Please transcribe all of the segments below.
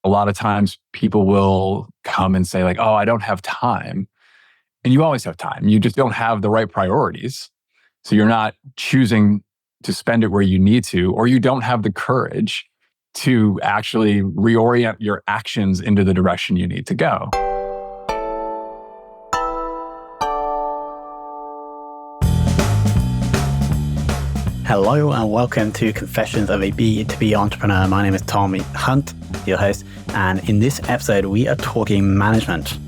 A lot of times people will come and say like, oh, I don't have time. And you always have time. You just don't have the right priorities. So you're not choosing to spend it where you need to, or you don't have the courage to actually reorient your actions into the direction you need to go. Hello and welcome to Confessions of a B2B Entrepreneur. My name is Tommy Hunt, your host, and in this episode we are talking management.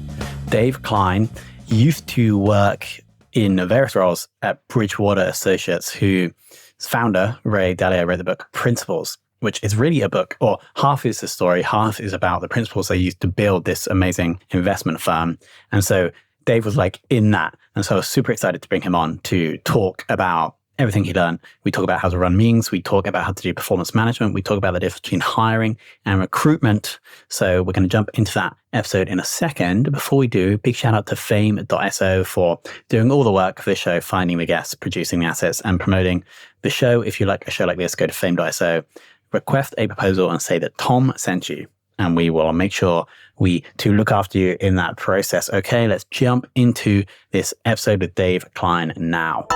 Dave Kline used to work in various roles at Bridgewater Associates, whose founder, Ray Dalio, wrote the book Principles, which is really a book, or half is the story, half is about the principles they used to build this amazing investment firm. And so Dave was like in that. And so I was super excited to bring him on to talk about everything he learned. We talk about how to run meetings. We talk about how to do performance management. We talk about the difference between hiring and recruitment. So we're going to jump into that episode in a second. Before we do, big shout out to fame.so for doing all the work for this show, finding the guests, producing the assets, and promoting the show. If you like a show like this, go to fame.so, request a proposal and say that Tom sent you, and we will make sure to look after you in that process. Okay, let's jump into this episode with Dave Kline now.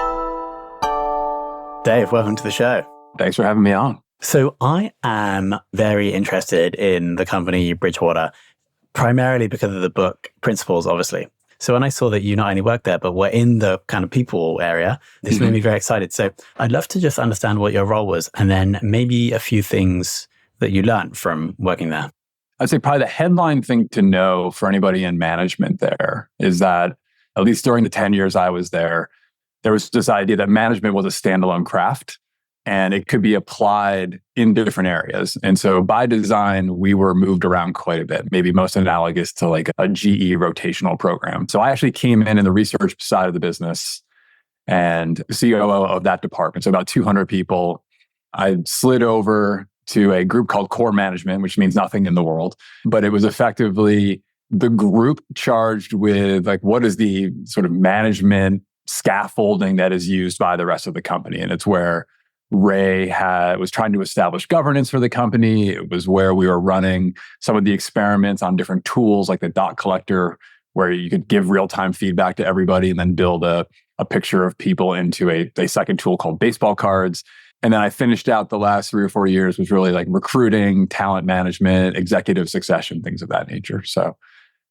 Dave, welcome to the show. Thanks for having me on. So I am very interested in the company Bridgewater, primarily because of the book Principles, obviously. So when I saw that you not only work there, but were in the kind of people area, this made me very excited. So I'd love to just understand what your role was, and then maybe a few things that you learned from working there. I'd say probably the headline thing to know for anybody in management there is that, at least during the 10 years I was there was this idea that management was a standalone craft and it could be applied in different areas. And so by design, we were moved around quite a bit, maybe most analogous to like a GE rotational program. So I actually came in the research side of the business and COO of that department. So about 200 people. I slid over to a group called core management, which means nothing in the world, but it was effectively the group charged with like, what is the sort of management scaffolding that is used by the rest of the company. And it's where Ray was trying to establish governance for the company. It was where we were running some of the experiments on different tools like the dot collector, where you could give real-time feedback to everybody and then build a picture of people into a second tool called baseball cards. And then I finished out the last 3 or 4 years was really like recruiting, talent management, executive succession, things of that nature. So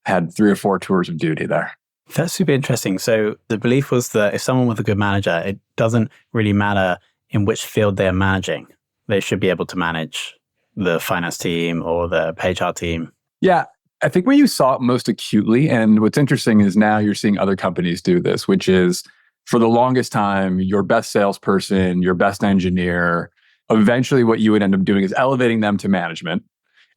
I had 3 or 4 tours of duty there. That's super interesting. So the belief was that if someone was a good manager, it doesn't really matter in which field they're managing. They should be able to manage the finance team or the HR team. Yeah, I think where you saw it most acutely, and what's interesting is now you're seeing other companies do this, which is for the longest time, your best salesperson, your best engineer, eventually what you would end up doing is elevating them to management.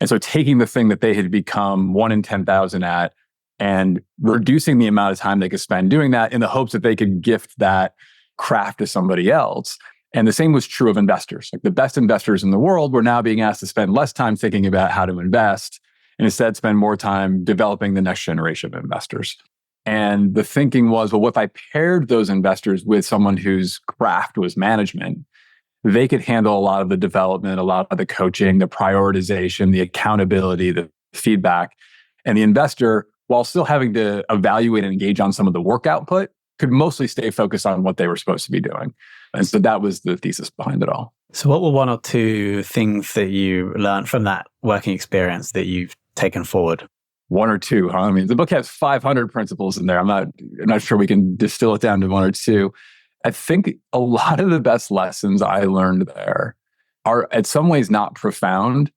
And so taking the thing that they had become 1 in 10,000 at and reducing the amount of time they could spend doing that in the hopes that they could gift that craft to somebody else. And the same was true of investors. Like the best investors in the world were now being asked to spend less time thinking about how to invest and instead spend more time developing the next generation of investors. And the thinking was, well, what if I paired those investors with someone whose craft was management? They could handle a lot of the development, a lot of the coaching, the prioritization, the accountability, the feedback. And the investor, while still having to evaluate and engage on some of the work output, could mostly stay focused on what they were supposed to be doing. And so that was the thesis behind it all. So what were 1 or 2 things that you learned from that working experience that you've taken forward? 1 or 2, huh? I mean, the book has 500 principles in there. I'm not sure we can distill it down to 1 or 2. I think a lot of the best lessons I learned there are in some ways not profound,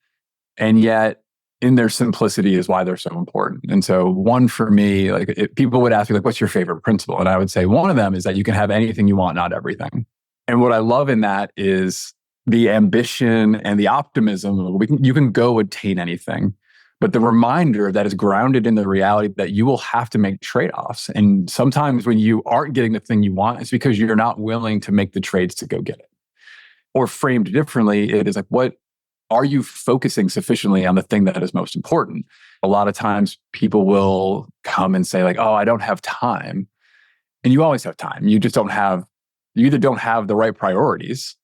and yet in their simplicity is why they're so important. And so one for me, like people would ask me, like, what's your favorite principle? And I would say one of them is that you can have anything you want, not everything. And what I love in that is the ambition and the optimism. You can go attain anything, but the reminder that is grounded in the reality that you will have to make trade-offs. And sometimes when you aren't getting the thing you want, it's because you're not willing to make the trades to go get it. Or framed differently, it is like, what are you focusing sufficiently on the thing that is most important? A lot of times people will come and say like, oh, I don't have time. And you always have time. You either don't have the right priorities.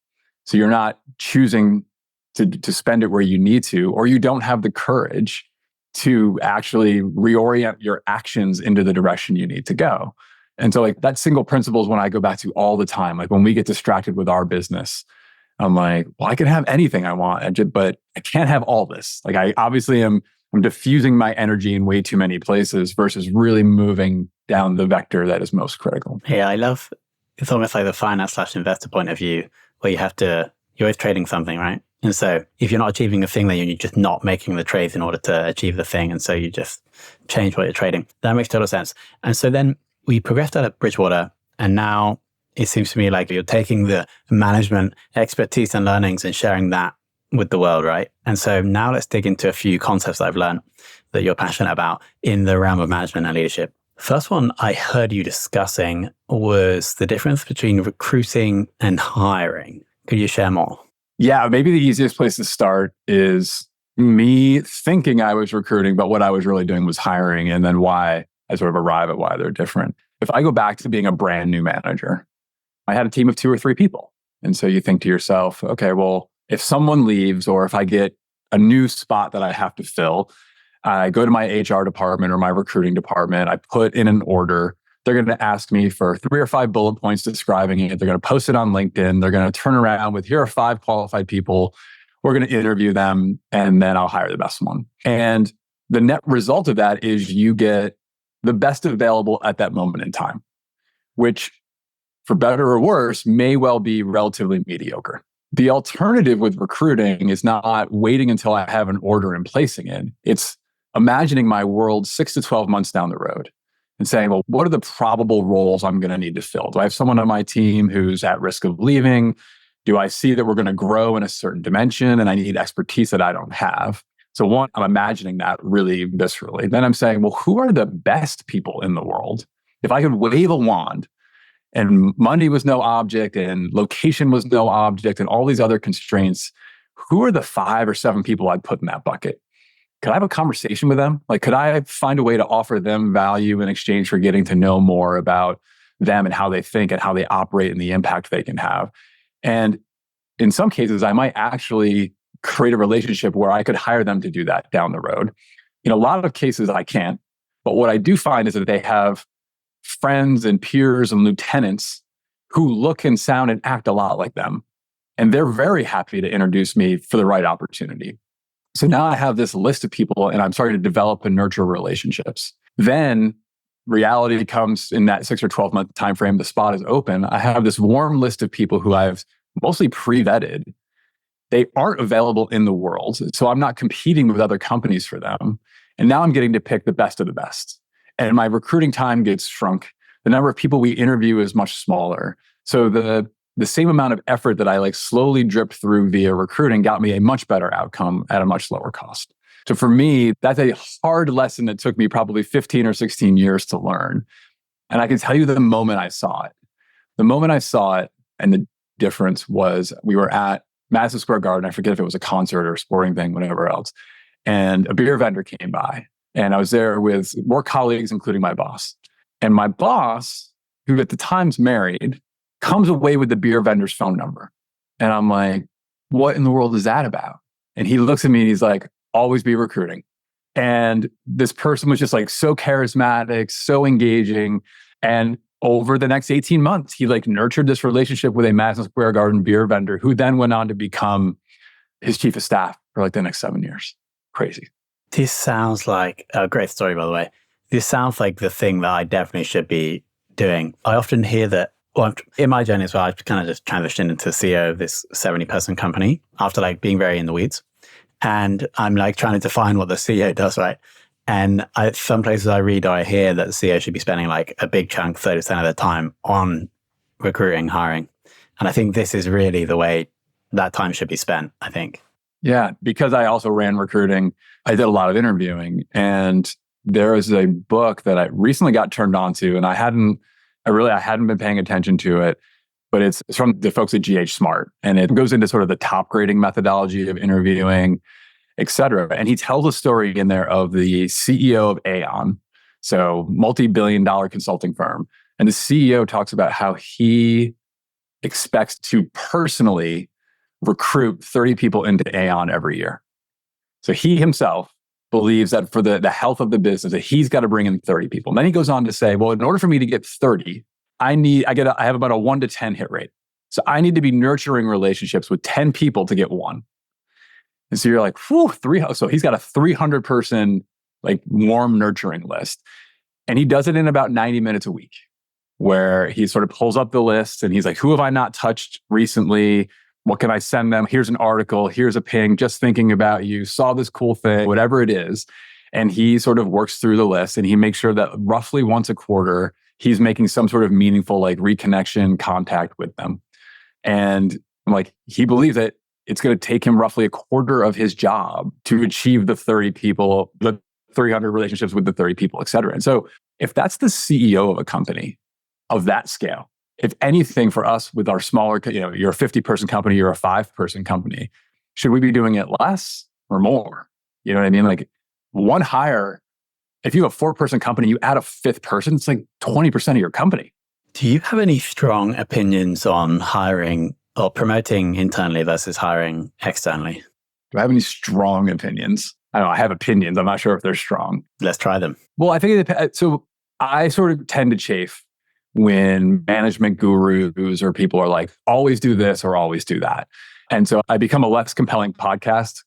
So you're not choosing to spend it where you need to, or you don't have the courage to actually reorient your actions into the direction you need to go. And so like that single principle is one I go back to all the time. Like when we get distracted with our business, I'm like, well, I can have anything I want, but I can't have all this. Like I obviously I'm diffusing my energy in way too many places versus really moving down the vector that is most critical. Yeah, I love, it's almost like the finance/investor point of view where you're always trading something, right? And so if you're not achieving a thing, then you're just not making the trades in order to achieve the thing. And so you just change what you're trading. That makes total sense. And so then we progressed out of Bridgewater, and now it seems to me like you're taking the management expertise and learnings and sharing that with the world, right? And so now let's dig into a few concepts that I've learned that you're passionate about in the realm of management and leadership. First one I heard you discussing was the difference between recruiting and hiring. Could you share more? Yeah, maybe the easiest place to start is me thinking I was recruiting, but what I was really doing was hiring, and then why I sort of arrive at why they're different. If I go back to being a brand new manager, I had a team of 2 or 3 people. And so you think to yourself, okay, well, if someone leaves or if I get a new spot that I have to fill, I go to my HR department or my recruiting department, I put in an order. They're going to ask me for 3 or 5 bullet points describing it. They're going to post it on LinkedIn. They're going to turn around with, here are 5 qualified people. We're going to interview them, and then I'll hire the best one. And the net result of that is you get the best available at that moment in time, which for better or worse, may well be relatively mediocre. The alternative with recruiting is not waiting until I have an order and placing it. It's imagining my world 6 to 12 months down the road and saying, well, what are the probable roles I'm going to need to fill? Do I have someone on my team who's at risk of leaving? Do I see that we're going to grow in a certain dimension and I need expertise that I don't have? So one, I'm imagining that really viscerally. Then I'm saying, well, who are the best people in the world? If I could wave a wand and money was no object and location was no object and all these other constraints, who are the 5 or 7 people I'd put in that bucket? Could I have a conversation with them? Like, could I find a way to offer them value in exchange for getting to know more about them and how they think and how they operate and the impact they can have? And in some cases, I might actually create a relationship where I could hire them to do that down the road. In a lot of cases, I can't. But what I do find is that they have friends and peers and lieutenants who look and sound and act a lot like them. And they're very happy to introduce me for the right opportunity. So now I have this list of people and I'm starting to develop and nurture relationships. Then reality comes in that 6 or 12 month time frame, the spot is open. I have this warm list of people who I've mostly pre-vetted. They aren't available in the world. So I'm not competing with other companies for them. And now I'm getting to pick the best of the best. And my recruiting time gets shrunk. The number of people we interview is much smaller. So the same amount of effort that I like slowly dripped through via recruiting got me a much better outcome at a much lower cost. So for me, that's a hard lesson that took me probably 15 or 16 years to learn. And I can tell you the moment I saw it. The moment I saw it and the difference was we were at Madison Square Garden. I forget if it was a concert or a sporting thing, whatever else. And a beer vendor came by. And I was there with more colleagues, including my boss. And my boss, who at the time's married, comes away with the beer vendor's phone number. And I'm like, what in the world is that about? And he looks at me and he's like, always be recruiting. And this person was just like so charismatic, so engaging. And over the next 18 months, he like nurtured this relationship with a Madison Square Garden beer vendor who then went on to become his chief of staff for like the next 7 years. Crazy. This sounds like a great story, by the way. This sounds like the thing that I definitely should be doing. I often hear that, well, in my journey as well, I've kind of just transitioned into CEO of this 70-person company after like being very in the weeds. And I'm like trying to define what the CEO does, right? And some places I read or I hear that the CEO should be spending like a big chunk, 30% of their time on recruiting, hiring. And I think this is really the way that time should be spent, I think. Yeah, because I also ran recruiting, I did a lot of interviewing. And there is a book that I recently got turned on to, and I hadn't been paying attention to it, but it's from the folks at GH Smart. And it goes into sort of the top grading methodology of interviewing, et cetera. And he tells a story in there of the CEO of Aon, so multi-billion-dollar consulting firm. And the CEO talks about how he expects to personally recruit 30 people into Aon every year. So he himself believes that for the health of the business, that he's got to bring in 30 people. And then he goes on to say, well, in order for me to get 30, I have about a 1 to 10 hit rate. So I need to be nurturing relationships with 10 people to get 1. And so you're like, whew, so he's got a 300 person like warm nurturing list. And he does it in about 90 minutes a week, where he sort of pulls up the list and he's like, who have I not touched recently? What can I send them? Here's an article. Here's a ping. Just thinking about you. Saw this cool thing, whatever it is. And he sort of works through the list and he makes sure that roughly once a quarter, he's making some sort of meaningful like reconnection contact with them. And like, he believes that it's going to take him roughly a quarter of his job to achieve the 30 people, the 300 relationships with the 30 people, et cetera. And so if that's the CEO of a company of that scale, if anything for us with our smaller, you're a 50-person company, you're a 5-person company, should we be doing it less or more? You know what I mean? Like one hire, if you have a 4-person company, you add a 5th person, it's like 20% of your company. Do you have any strong opinions on hiring or promoting internally versus hiring externally? Do I have any strong opinions? I don't know. I have opinions. I'm not sure if they're strong. Let's try them. Well, I think it depends. So I sort of tend to chafe when management gurus or people are like, always do this or always do that. And so I become a less compelling podcast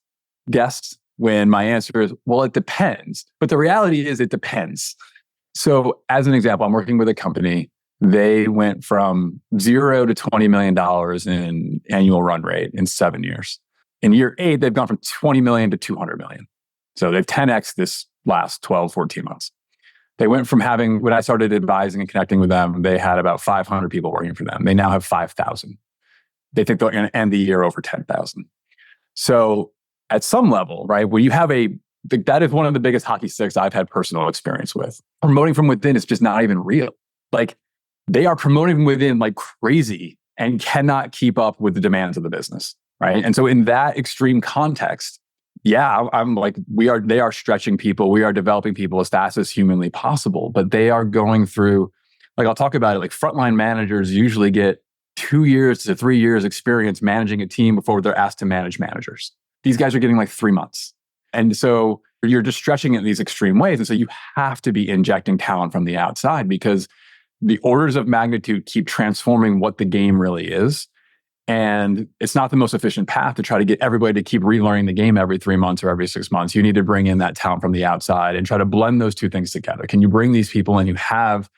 guest when my answer is, well, it depends. But the reality is it depends. So as an example, I'm working with a company. They went from 0 to $20 million in annual run rate in 7 years. In year 8, they've gone from 20 million to 200 million. So they've 10x this last 12, 14 months. They went from having, when I started advising and connecting with them, they had about 500 people working for them. They now have 5,000. They think they're going to end the year over 10,000. So at some level, right, when you have that is one of the biggest hockey sticks I've had personal experience with. Promoting from within is just not even real. Like they are promoting from within like crazy and cannot keep up with the demands of the business, right? And so in that extreme context, yeah, I'm like, they are stretching people. We are developing people as fast as humanly possible, but they are going through, like I'll talk about it, like frontline managers usually get 2 years to 3 years experience managing a team before they're asked to manage managers. These guys are getting like 3 months. And so you're just stretching it in these extreme ways. And so you have to be injecting talent from the outside because the orders of magnitude keep transforming what the game really is. And it's not the most efficient path to try to get everybody to keep relearning the game every 3 months or every 6 months. You need to bring in that talent from the outside and try to blend those two things together. Can you bring these people in who have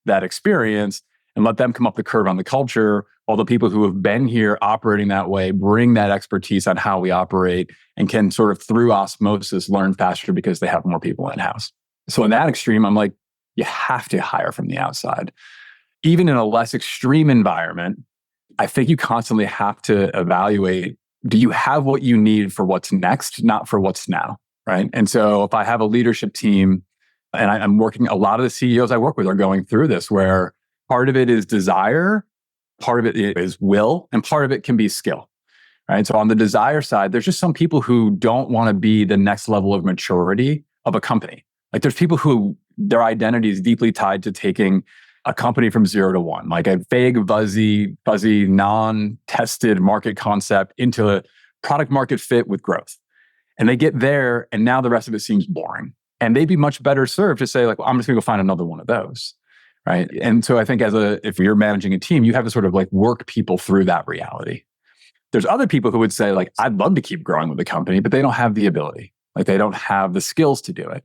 that experience and let them come up the curve on the culture, while the people who have been here operating that way bring that expertise on how we operate and can sort of through osmosis learn faster because they have more people in-house. So in that extreme, I'm like, you have to hire from the outside. Even in a less extreme environment, I think you constantly have to evaluate, do you have what you need for what's next, not for what's now, right? And so if I have a leadership team and I'm working, a lot of the CEOs I work with are going through this where part of it is desire, part of it is will, and part of it can be skill, right? So on the desire side, there's just some people who don't want to be the next level of maturity of a company. Like there's people who their identity is deeply tied to taking a company from 0 to 1, like a vague, fuzzy, non-tested market concept into a product market fit with growth. And they get there and now the rest of it seems boring. And they'd be much better served to say like, well, I'm just gonna go find another one of those, right? And so I think if you're managing a team, you have to sort of like work people through that reality. There's other people who would say like, I'd love to keep growing with the company, but they don't have the ability. Like they don't have the skills to do it.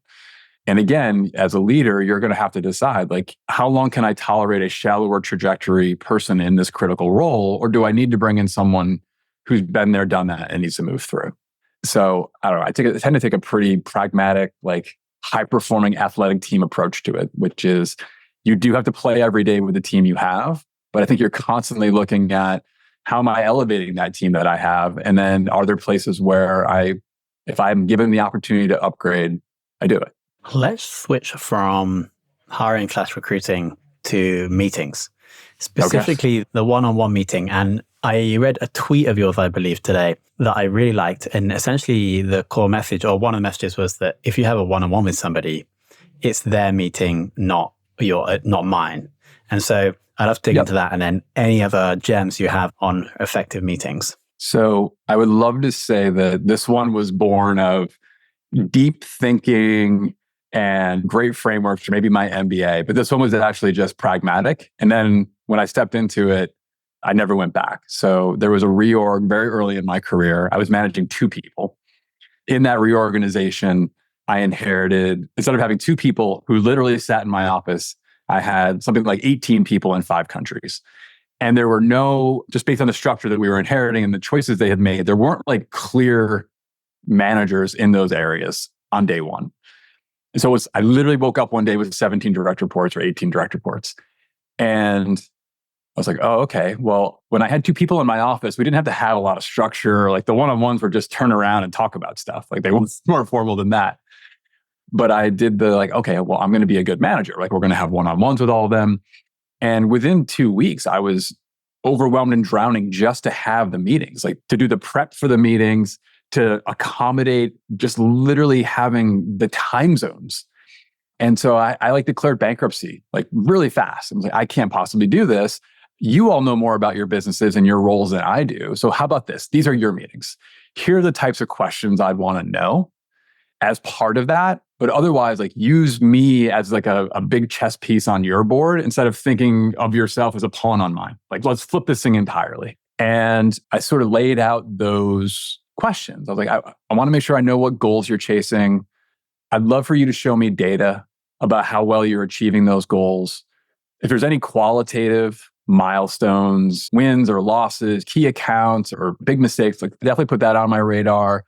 And again, as a leader, you're going to have to decide, like, how long can I tolerate a shallower trajectory person in this critical role? Or do I need to bring in someone who's been there, done that, and needs to move through? So I don't know. I tend to take a pretty pragmatic, like high-performing athletic team approach to it, which is you do have to play every day with the team you have. But I think you're constantly looking at how am I elevating that team that I have? And then are there places where if I'm given the opportunity to upgrade, I do it. Let's switch from hiring / recruiting to meetings, specifically the one-on-one meeting. And I read a tweet of yours, I believe, today that I really liked. And essentially the core message or one of the messages was that if you have a one-on-one with somebody, it's their meeting, not mine. And so I'd love to dig into that. And then any other gems you have on effective meetings. So I would love to say that this one was born of deep thinking and great frameworks, or maybe my MBA, but this one was actually just pragmatic. And then when I stepped into it, I never went back. So there was a reorg very early in my career. I was managing 2 people. In that reorganization, I inherited, instead of having 2 people who literally sat in my office, I had something like 18 people in 5 countries. And there were no, just based on the structure that we were inheriting and the choices they had made, there weren't like clear managers in those areas on day one. And so I literally woke up one day with 17 direct reports or 18 direct reports. And I was like, oh, okay. Well, when I had 2 people in my office, we didn't have to have a lot of structure. Like the one-on-ones were just turn around and talk about stuff. Like they weren't more formal than that. But I did the like, okay, well, I'm going to be a good manager. Like we're going to have one-on-ones with all of them. And within 2 weeks, I was overwhelmed and drowning just to have the meetings, like to do the prep for the meetings, to accommodate just literally having the time zones. And so I like declared bankruptcy like really fast. I was like, I can't possibly do this. You all know more about your businesses and your roles than I do. So how about this? These are your meetings. Here are the types of questions I'd want to know as part of that. But otherwise, like use me as like a big chess piece on your board instead of thinking of yourself as a pawn on mine. Like, let's flip this thing entirely. And I sort of laid out those questions. I was like, I want to make sure I know what goals you're chasing. I'd love for you to show me data about how well you're achieving those goals. If there's any qualitative milestones, wins or losses, key accounts or big mistakes, like definitely put that on my radar.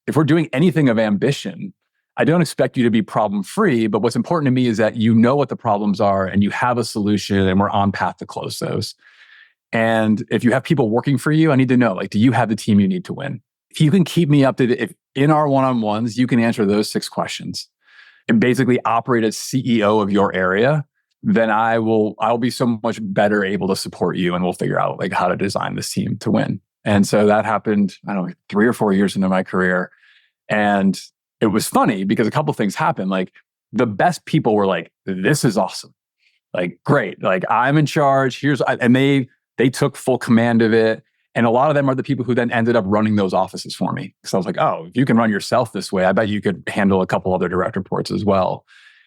If we're doing anything of ambition, I don't expect you to be problem-free, but what's important to me is that you know what the problems are and you have a solution and we're on path to close those. And if you have people working for you, I need to know, like, do you have the team you need to win? If you can keep me up to if in our one-on-ones, you can answer those 6 questions and basically operate as CEO of your area, then I'll be so much better able to support you and we'll figure out like how to design this team to win. And so that happened, I don't know, 3 or 4 years into my career. And it was funny because a couple of things happened. Like the best people were like, this is awesome. Like, great. Like I'm in charge. And they took full command of it. And a lot of them are the people who then ended up running those offices for me. So I was like, oh, if you can run yourself this way, I bet you could handle a couple other direct reports as well.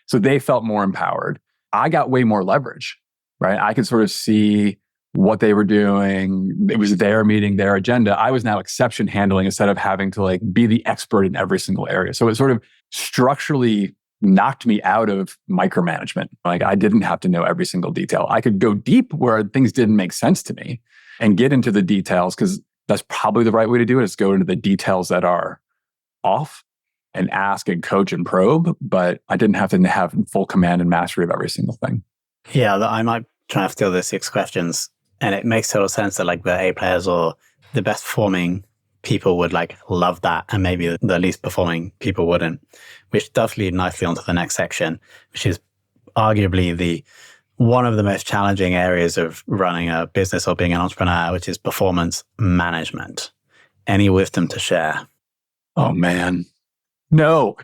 So they felt more empowered. I got way more leverage, right? I could sort of see what they were doing. It was their meeting, their agenda. I was now exception handling instead of having to like be the expert in every single area. So it sort of structurally knocked me out of micromanagement. Like I didn't have to know every single detail. I could go deep where things didn't make sense to me and get into the details because that's probably the right way to do it, is go into the details that are off and ask and coach and probe. But I didn't have to have full command and mastery of every single thing. Yeah, I might try to steal the 6 questions. And it makes total sense that like the A players or the best performing people would like love that. And maybe the least performing people wouldn't, which does lead nicely onto the next section, which is arguably one of the most challenging areas of running a business or being an entrepreneur, which is performance management. Any wisdom to share? Oh, man. No.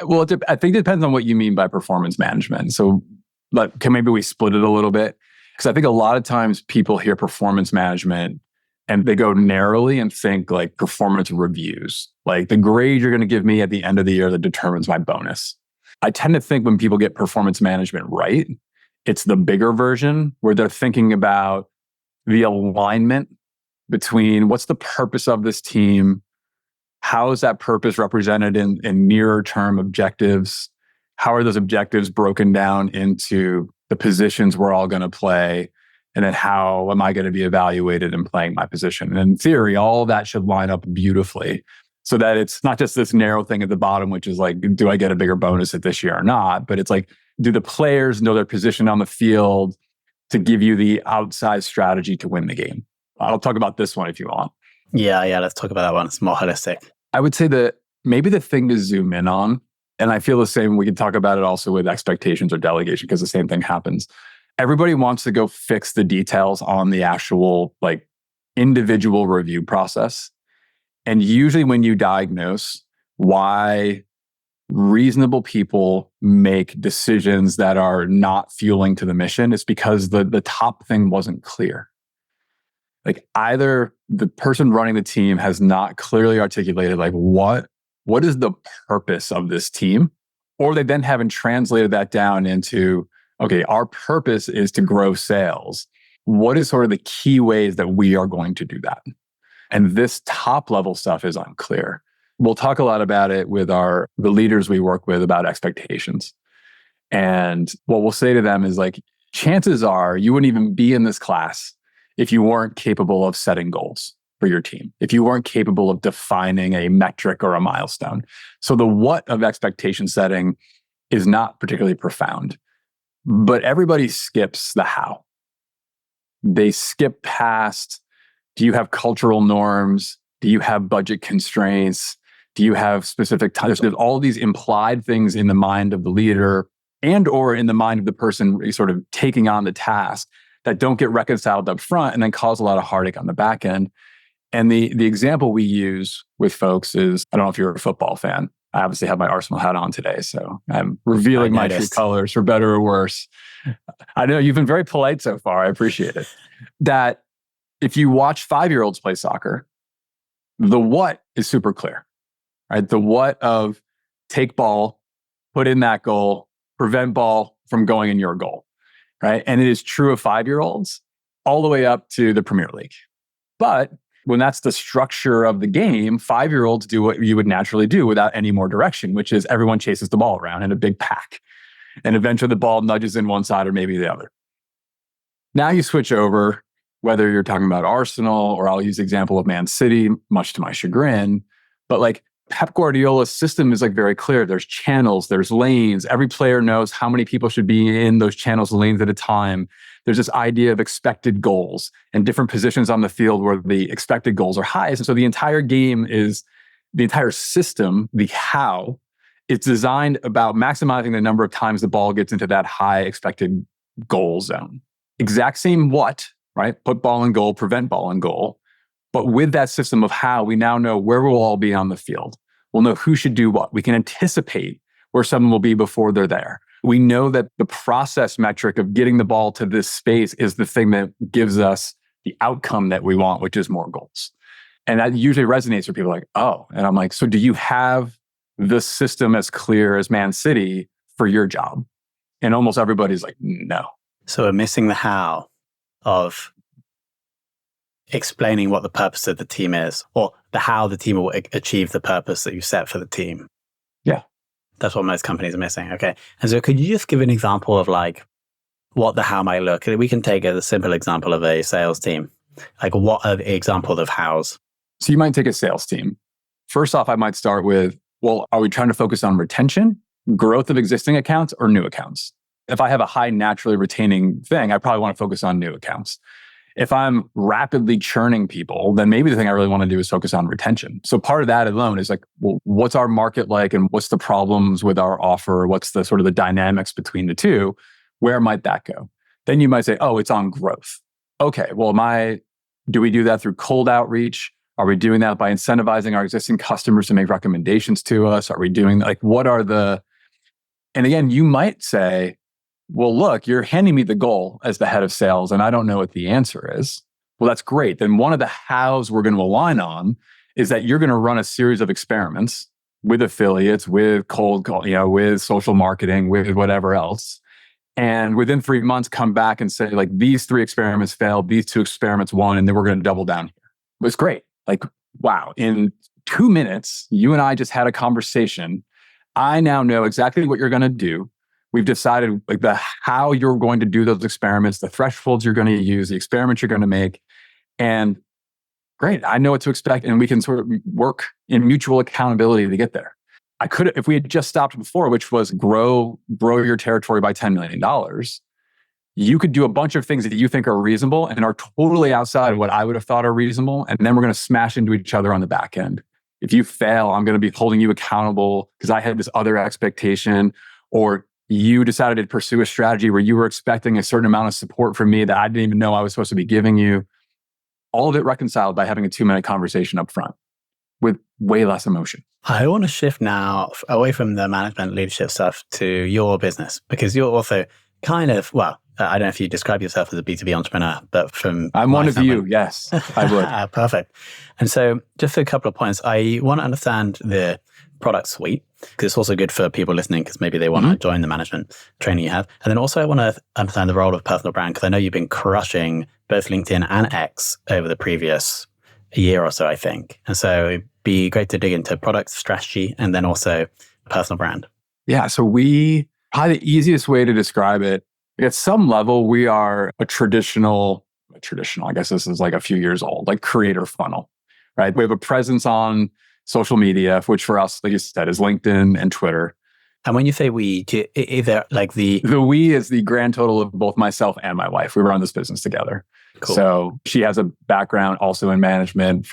Well, I think it depends on what you mean by performance management. So maybe we split it a little bit. Because I think a lot of times people hear performance management and they go narrowly and think like performance reviews, like the grade you're going to give me at the end of the year that determines my bonus. I tend to think when people get performance management right, it's the bigger version where they're thinking about the alignment between what's the purpose of this team, how is that purpose represented in nearer term objectives, how are those objectives broken down into the positions we're all going to play, and then how am I going to be evaluated in playing my position? And in theory, all that should line up beautifully so that it's not just this narrow thing at the bottom, which is like, do I get a bigger bonus at this year or not? But it's like, do the players know their position on the field to give you the outside strategy to win the game? I'll talk about this one if you want. Yeah, let's talk about that one. It's more holistic. I would say that maybe the thing to zoom in on, and I feel the same, we can talk about it also with expectations or delegation because the same thing happens. Everybody wants to go fix the details on the actual like individual review process. And usually when you diagnose why reasonable people make decisions that are not fueling to the mission, it's because the top thing wasn't clear. Like either the person running the team has not clearly articulated like what is the purpose of this team, or they then haven't translated that down into, okay, our purpose is to grow sales. What is sort of the key ways that we are going to do that? And this top level stuff is unclear. We'll talk a lot about it with the leaders we work with about expectations. And what we'll say to them is like, chances are you wouldn't even be in this class if you weren't capable of setting goals for your team, if you weren't capable of defining a metric or a milestone. So the what of expectation setting is not particularly profound, but everybody skips the how. They skip past, do you have cultural norms? Do you have budget constraints? Do you have specific times? There's all these implied things in the mind of the leader and or in the mind of the person sort of taking on the task that don't get reconciled up front and then cause a lot of heartache on the back end. And the example we use with folks is, I don't know if you're a football fan. I obviously have my Arsenal hat on today, so I'm revealing my true colors for better or worse. I know you've been very polite so far. I appreciate it. That if you watch 5-year-olds play soccer, the what is super clear, right? The what of take ball, put in that goal, prevent ball from going in your goal, right? And it is true of 5-year-olds all the way up to the Premier League. But when that's the structure of the game, 5-year-olds do what you would naturally do without any more direction, which is everyone chases the ball around in a big pack. And eventually the ball nudges in one side or maybe the other. Now you switch over, whether you're talking about Arsenal or I'll use the example of Man City, much to my chagrin, but like Pep Guardiola's system is like very clear. There's channels, there's lanes. Every player knows how many people should be in those channels and lanes at a time. There's this idea of expected goals and different positions on the field where the expected goals are highest. And so the entire game is, the entire system, the how, it's designed about maximizing the number of times the ball gets into that high expected goal zone. Exact same what, right? Put ball in goal, prevent ball in goal. But with that system of how, we now know where we'll all be on the field. We'll know who should do what. We can anticipate where someone will be before they're there. We know that the process metric of getting the ball to this space is the thing that gives us the outcome that we want, which is more goals. And that usually resonates with people like, oh, and I'm like, so do you have the system as clear as Man City for your job? And almost everybody's like, no. So we're missing the how of explaining what the purpose of the team is, or the how the team will achieve the purpose that you set for the team. Yeah. That's what most companies are missing. Okay. And so could you just give an example of like what the how might look? We can take a simple example of a sales team. Like what are the examples of hows? So you might take a sales team. First off, I might start with, well, are we trying to focus on retention, growth of existing accounts, or new accounts? If I have a high naturally retaining thing, I probably want to focus on new accounts. If I'm rapidly churning people, then maybe the thing I really want to do is focus on retention. So part of that alone is like, well, what's our market like and what's the problems with our offer? What's the sort of the dynamics between the two? Where might that go? Then you might say, oh, it's on growth. Okay, well, do we do that through cold outreach? Are we doing that by incentivizing our existing customers to make recommendations to us? Are we doing like, and again, you might say, well, look, you're handing me the goal as the head of sales, and I don't know what the answer is. Well, that's great. Then one of the hows we're going to align on is that you're going to run a series of experiments with affiliates, with cold call, with social marketing, with whatever else. And within 3 months, come back and say, like, these 3 experiments failed, these 2 experiments won, and then we're going to double down here. It was great. Like, wow, in 2 minutes, you and I just had a conversation. I now know exactly what you're going to do. We've decided like how you're going to do those experiments, the thresholds you're going to use, the experiments you're going to make. And great, I know what to expect. And we can sort of work in mutual accountability to get there. If we had just stopped before, which was grow your territory by $10 million, you could do a bunch of things that you think are reasonable and are totally outside of what I would have thought are reasonable. And then we're going to smash into each other on the back end. If you fail, I'm going to be holding you accountable because I had this other expectation, or you decided to pursue a strategy where you were expecting a certain amount of support from me that I didn't even know I was supposed to be giving you. All of it reconciled by having a 2-minute conversation up front with way less emotion. I want to shift now away from the management leadership stuff to your business, because you're also kind of, I don't know if you describe yourself as a B2B entrepreneur, but from I'm one of you. Yes, I would. Perfect. And so just a couple of points. I want to understand the product suite, because it's also good for people listening, because maybe they want to join the management training you have. And then also I want to understand the role of personal brand, because I know you've been crushing both LinkedIn and X over the previous year or so, I think. And so it'd be great to dig into product strategy and then also personal brand. Yeah. So probably the easiest way to describe it, at some level, we are a traditional, I guess this is like a few years old, like creator funnel, right? We have a presence on social media, which for us, like you said, is LinkedIn and Twitter. And when you say we, either like the we is the grand total of both myself and my wife. We run this business together. Cool. So she has a background also in management,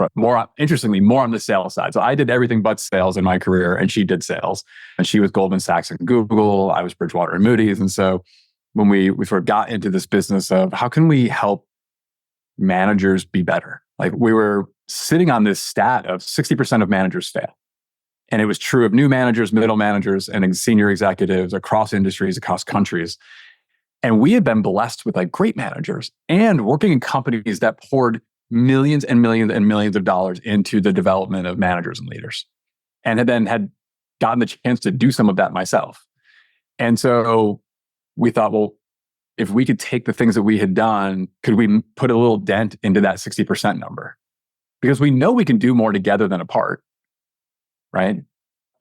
interestingly, more on the sales side. So I did everything but sales in my career, and she did sales. And she was Goldman Sachs and Google. I was Bridgewater and Moody's. And so when we sort of got into this business of how can we help managers be better? Like we were sitting on this stat of 60% of managers fail. And it was true of new managers, middle managers, and senior executives across industries, across countries. And we had been blessed with like great managers and working in companies that poured millions and millions and millions of dollars into the development of managers and leaders. And had gotten the chance to do some of that myself. And so we thought, well, if we could take the things that we had done, could we put a little dent into that 60% number? Because we know we can do more together than apart, right?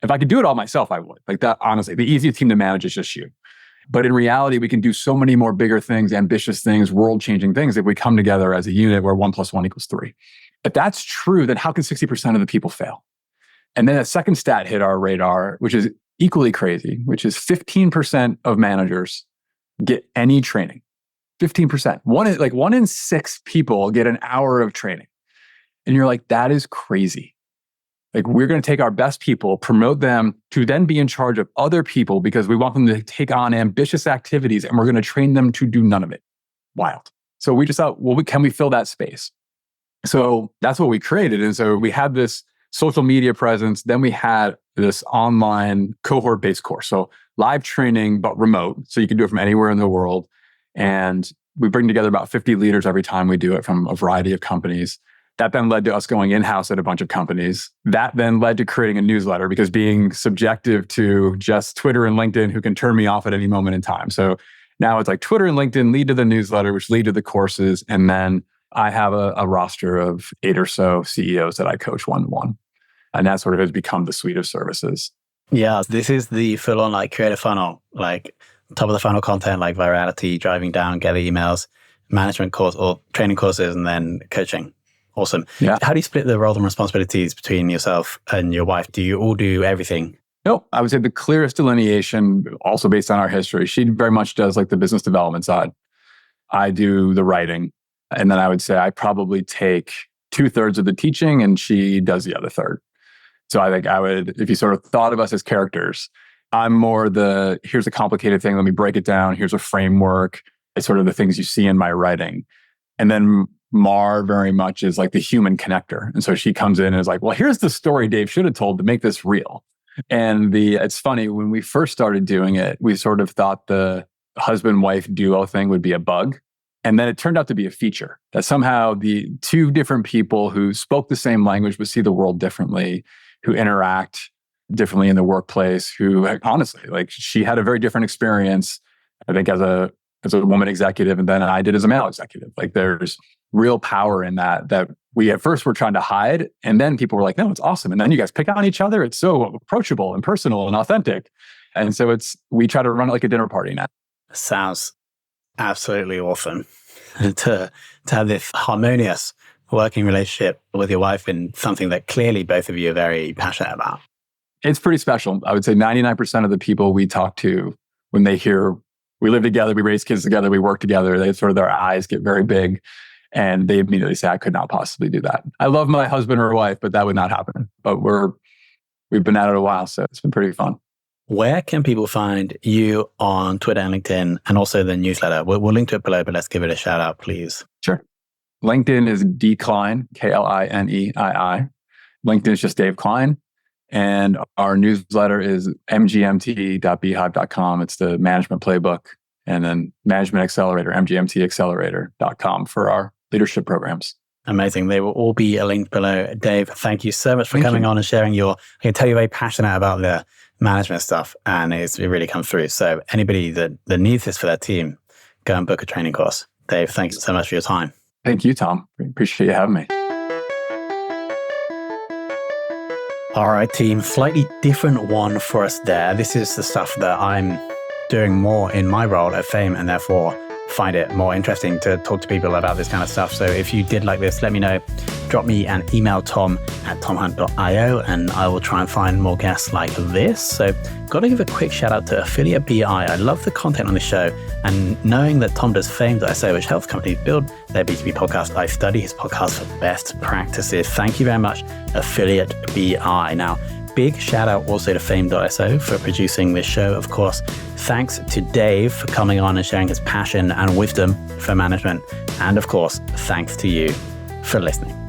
If I could do it all myself, I would. Like that, honestly, the easiest team to manage is just you. But in reality, we can do so many more bigger things, ambitious things, world-changing things if we come together as a unit where 1 + 1 = 3. If that's true, then how can 60% of the people fail? And then a second stat hit our radar, which is equally crazy, which is 15% of managers get any training. 15%. One in 6 people get an hour of training. And you're like, that is crazy. Like we're going to take our best people, promote them to then be in charge of other people because we want them to take on ambitious activities and we're going to train them to do none of it. Wild. So we just thought, well, can we fill that space? So that's what we created. And so we had this social media presence. Then we had this online cohort-based course. So live training, but remote. So you can do it from anywhere in the world. And we bring together about 50 leaders every time we do it from a variety of companies. That then led to us going in-house at a bunch of companies. That then led to creating a newsletter because being subjective to just Twitter and LinkedIn, who can turn me off at any moment in time. So now it's like Twitter and LinkedIn lead to the newsletter, which lead to the courses. And then I have a roster of 8 or so CEOs that I coach one-to-one. And that sort of has become the suite of services. Yeah, this is the full-on like creative funnel, like top of the funnel content, like virality, driving down, gather emails, management course or training courses, and then coaching. Awesome. Yeah. How do you split the roles and responsibilities between yourself and your wife? Do you all do everything? No, I would say the clearest delineation, also based on our history, she very much does like the business development side. I do the writing. And then I would say I probably take 2/3 of the teaching and she does the other third. So I think I would, if you sort of thought of us as characters, I'm more here's a complicated thing, let me break it down. Here's a framework. It's sort of the things you see in my writing. And then Mar very much is like the human connector. And so she comes in and is like, well, here's the story Dave should have told to make this real. And it's funny, when we first started doing it, we sort of thought the husband-wife duo thing would be a bug. And then it turned out to be a feature, that somehow the two different people who spoke the same language but see the world differently, who interact differently in the workplace, who honestly, like she had a very different experience, I think, as a woman executive, and then I did as a male executive. Like there's real power in that we at first were trying to hide, and then people were like, no, it's awesome. And then you guys pick on each other. It's so approachable and personal and authentic. And so we try to run it like a dinner party now. Sounds absolutely awesome to have this harmonious working relationship with your wife in something that clearly both of you are very passionate about. It's pretty special. I would say 99% of the people we talk to, when they hear we live together, we raise kids together, we work together, their eyes get very big. And they immediately say, I could not possibly do that. I love my husband or wife, but that would not happen. But we've been at it a while, so it's been pretty fun. Where can people find you on Twitter and LinkedIn, and also the newsletter? We'll link to it below, but let's give it a shout out, please. Sure. LinkedIn is Kline, Klineii. LinkedIn is just Dave Kline. And our newsletter is mgmt.beehive.com. It's the management playbook. and then Management Accelerator, MGMTaccelerator.com for our leadership programs. Amazing. They will all be linked below. Dave, thank you so much for coming on and sharing I can tell you're very passionate about the management stuff, and it really comes through. So anybody that needs this for their team, go and book a training course. Dave, thank you so much for your time. Thank you, Tom. Appreciate you having me. All right, team, slightly different one for us there. This is the stuff that I'm doing more in my role at Fame, and therefore find it more interesting to talk to people about this kind of stuff. So if you did like this, let me know. Drop me an email, tom@tomhunt.io, and I will try and find more guests like this. So got to give a quick shout out to Affiliate BI. I love the content on the show, and knowing that Tom does Fame.so, which helps companies build their B2B podcast, I study his podcast for best practices. Thank you very much, Affiliate BI. Now, big shout out also to Fame.so for producing this show, of course. Thanks to Dave for coming on and sharing his passion and wisdom for management. And of course, thanks to you for listening.